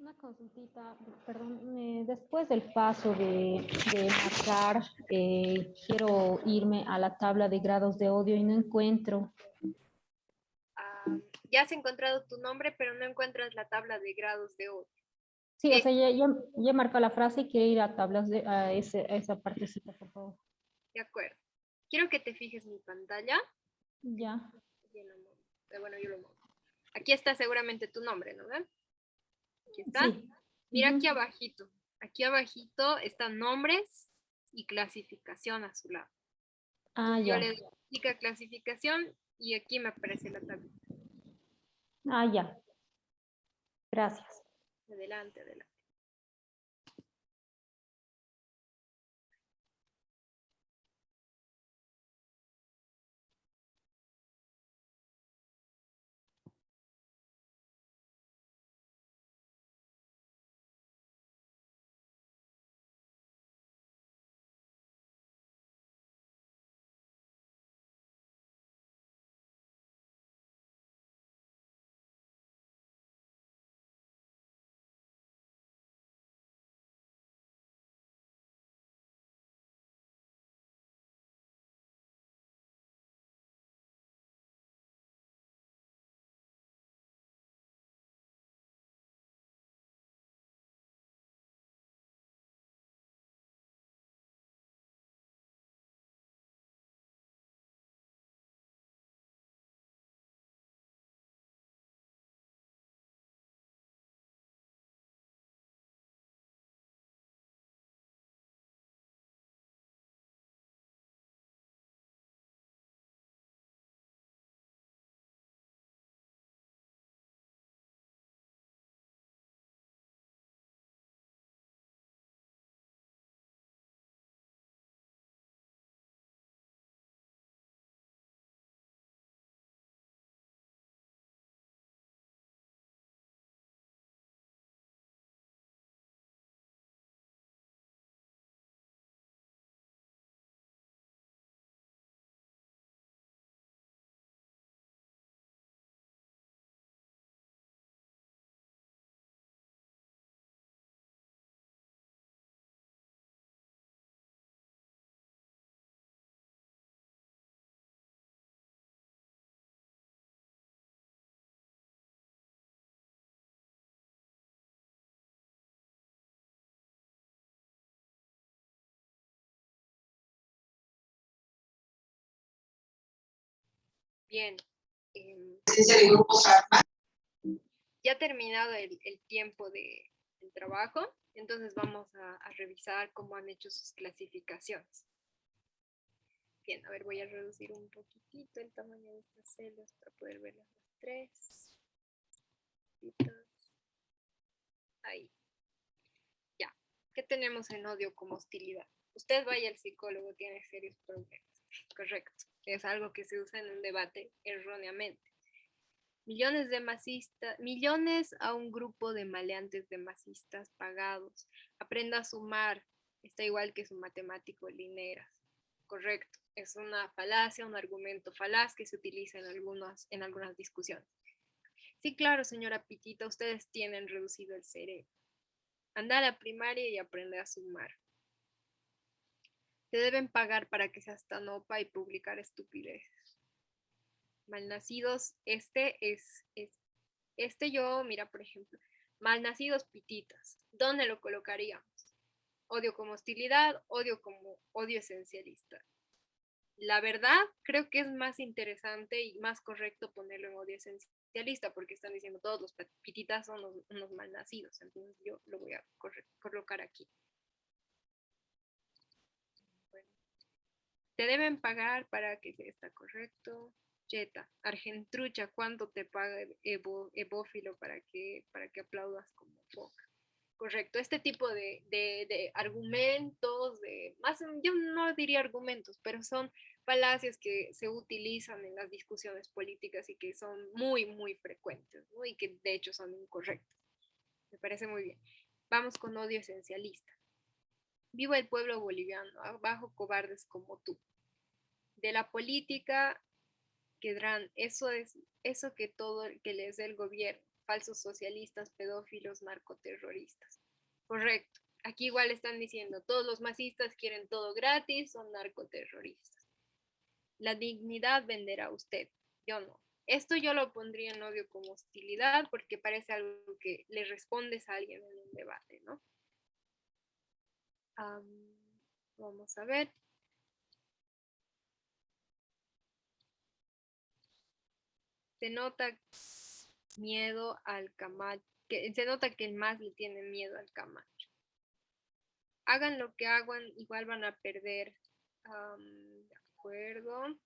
Una consultita, perdón, después del paso de marcar, quiero irme a la tabla de grados de odio y no encuentro. Ya has encontrado tu nombre, pero no encuentras la tabla de grados de odio. Sí, o sea, ya marcó la frase y quiero ir a tablas a esa partecita, por favor. De acuerdo. Quiero que te fijes mi pantalla. Ya. Bueno, yo lo muevo. Aquí está seguramente tu nombre, ¿no? Aquí está. Sí. Mira aquí abajito. Aquí abajito están nombres y clasificación a su lado. Ah, Yo ya. le doy clic a clasificación y aquí me aparece la tabla. Ah, ya. Gracias. Adelante, adelante. Bien. Ya ha terminado el tiempo del trabajo, entonces vamos a revisar cómo han hecho sus clasificaciones. Bien, a ver, voy a reducir un poquitito el tamaño de estas celdas para poder ver las tres. Ahí. Ya. ¿Qué tenemos en odio como hostilidad? Usted vaya al psicólogo, tiene serios problemas. Correcto. Es algo que se usa en un debate erróneamente. Millones de masistas, millones a un grupo de maleantes de masistas pagados. Aprenda a sumar. Está igual que su matemático Lineras. Correcto. Es una falacia, un argumento falaz que se utiliza en algunas discusiones. Sí, claro, señora Pitita, ustedes tienen reducido el cerebro. Anda a la primaria y aprende a sumar. Te deben pagar para que seas tan opa y publicar estupideces. Malnacidos, mira, por ejemplo, malnacidos pititas. ¿Dónde lo colocaríamos? Odio como hostilidad, odio como odio esencialista. La verdad, creo que es más interesante y más correcto ponerlo en odio esencialista, porque están diciendo todos los pititas son unos malnacidos. Entonces yo lo voy a colocar aquí. Bueno. Te deben pagar para que está correcto. Jetta, Argentrucha, ¿cuánto te paga Evófilo para que aplaudas como foca? Correcto, este tipo de argumentos, yo no diría argumentos, pero son falacias que se utilizan en las discusiones políticas y que son muy, muy frecuentes, ¿no? Y que de hecho son incorrectas. Me parece muy bien. Vamos con odio esencialista. Viva el pueblo boliviano, abajo cobardes como tú. De la política quedarán, eso que les dé el gobierno, falsos socialistas, pedófilos, narcoterroristas. Correcto. Aquí igual están diciendo, todos los masistas quieren todo gratis, son narcoterroristas. La dignidad venderá usted, yo no. Esto yo lo pondría en odio como hostilidad porque parece algo que le respondes a alguien en un debate, ¿no? Vamos a ver. Se nota miedo al Camacho, se nota que el MAS le tiene miedo al Camacho. Hagan lo que hagan, igual van a perder. De acuerdo.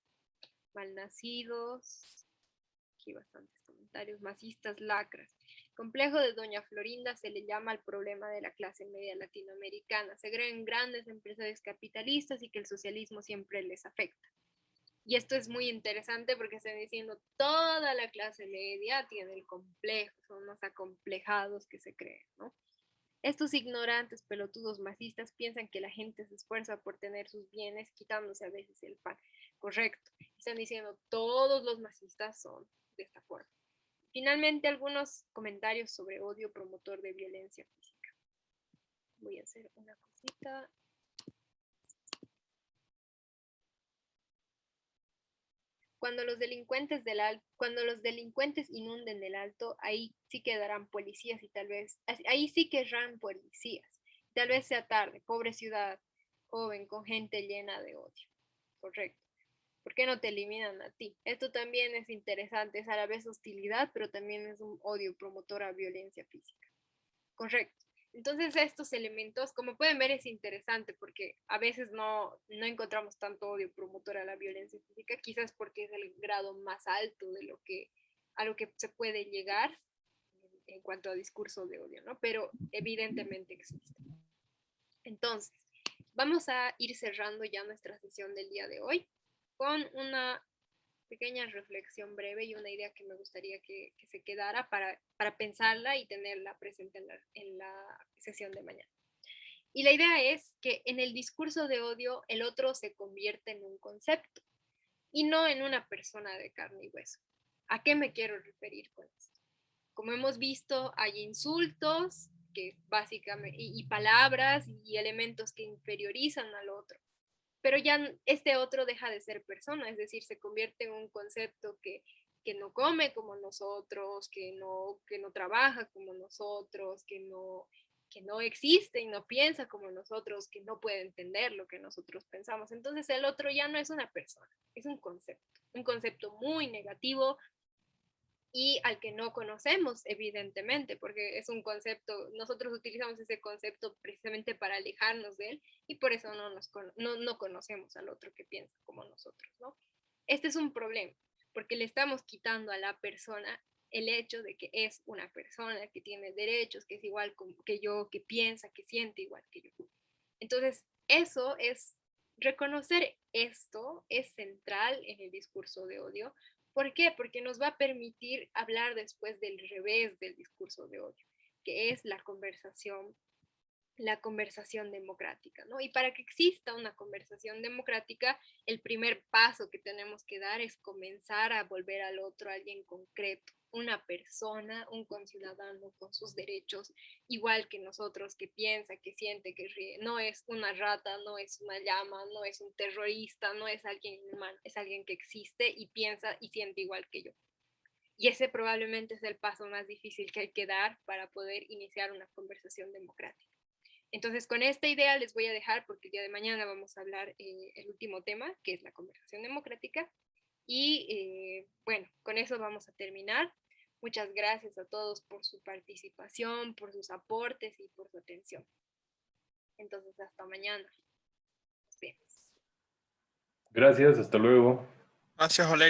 Malnacidos. Aquí bastantes comentarios. Masistas, lacras. Complejo de Doña Florinda se le llama al problema de la clase media latinoamericana. Se creen grandes empresarios capitalistas y que el socialismo siempre les afecta. Y esto es muy interesante porque están diciendo toda la clase media tiene el complejo, son más acomplejados que se creen, ¿no? Estos ignorantes, pelotudos masistas piensan que la gente se esfuerza por tener sus bienes, quitándose a veces el pan. Correcto. Están diciendo todos los masistas son de esta forma. Finalmente, algunos comentarios sobre odio promotor de violencia física. Voy a hacer una cosita. Cuando los delincuentes inunden el alto, ahí sí quedarán policías y ahí sí querrán policías. Tal vez sea tarde, pobre ciudad, joven, con gente llena de odio. Correcto. ¿Por qué no te eliminan a ti? Esto también es interesante, es a la vez hostilidad, pero también es un odio promotor a violencia física. Correcto. Entonces estos elementos, como pueden ver, es interesante porque a veces no encontramos tanto odio promotor a la violencia física, quizás porque es el grado más alto a lo que se puede llegar en cuanto a discurso de odio, ¿no? Pero evidentemente existe. Entonces, vamos a ir cerrando ya nuestra sesión del día de hoy con una pequeña reflexión breve y una idea que me gustaría que se quedara para pensarla y tenerla presente en la sesión de mañana. Y la idea es que en el discurso de odio el otro se convierte en un concepto y no en una persona de carne y hueso. ¿A qué me quiero referir con esto? Como hemos visto, hay insultos que básicamente, y palabras y elementos que inferiorizan al otro. Pero ya este otro deja de ser persona, es decir, se convierte en un concepto que no come como nosotros, que no trabaja como nosotros, que no existe y no piensa como nosotros, que no puede entender lo que nosotros pensamos. Entonces el otro ya no es una persona, es un concepto. un concepto muy negativo y al que no conocemos, evidentemente, porque es un concepto, nosotros utilizamos ese concepto precisamente para alejarnos de él y por eso no conocemos al otro que piensa como nosotros, ¿no? Este es un problema, porque le estamos quitando a la persona el hecho de que es una persona, que tiene derechos, que es igual que yo, que piensa, que siente igual que yo. Entonces, eso es, reconocer esto es central en el discurso de odio. ¿Por qué? Porque nos va a permitir hablar después del revés del discurso de odio, que es la conversación democrática, ¿no? Y para que exista una conversación democrática, el primer paso que tenemos que dar es comenzar a volver al otro alguien concreto, una persona, un conciudadano con sus derechos, igual que nosotros, que piensa, que siente, que ríe. No es una rata, no es una llama, no es un terrorista, no es alguien inhumano, es alguien que existe y piensa y siente igual que yo. Y ese probablemente es el paso más difícil que hay que dar para poder iniciar una conversación democrática. Entonces, con esta idea les voy a dejar, porque el día de mañana vamos a hablar el último tema, que es la conversación democrática. Y bueno, con eso vamos a terminar. Muchas gracias a todos por su participación, por sus aportes y por su atención. Entonces, hasta mañana. Nos vemos. Gracias, hasta luego. Gracias, Oleria.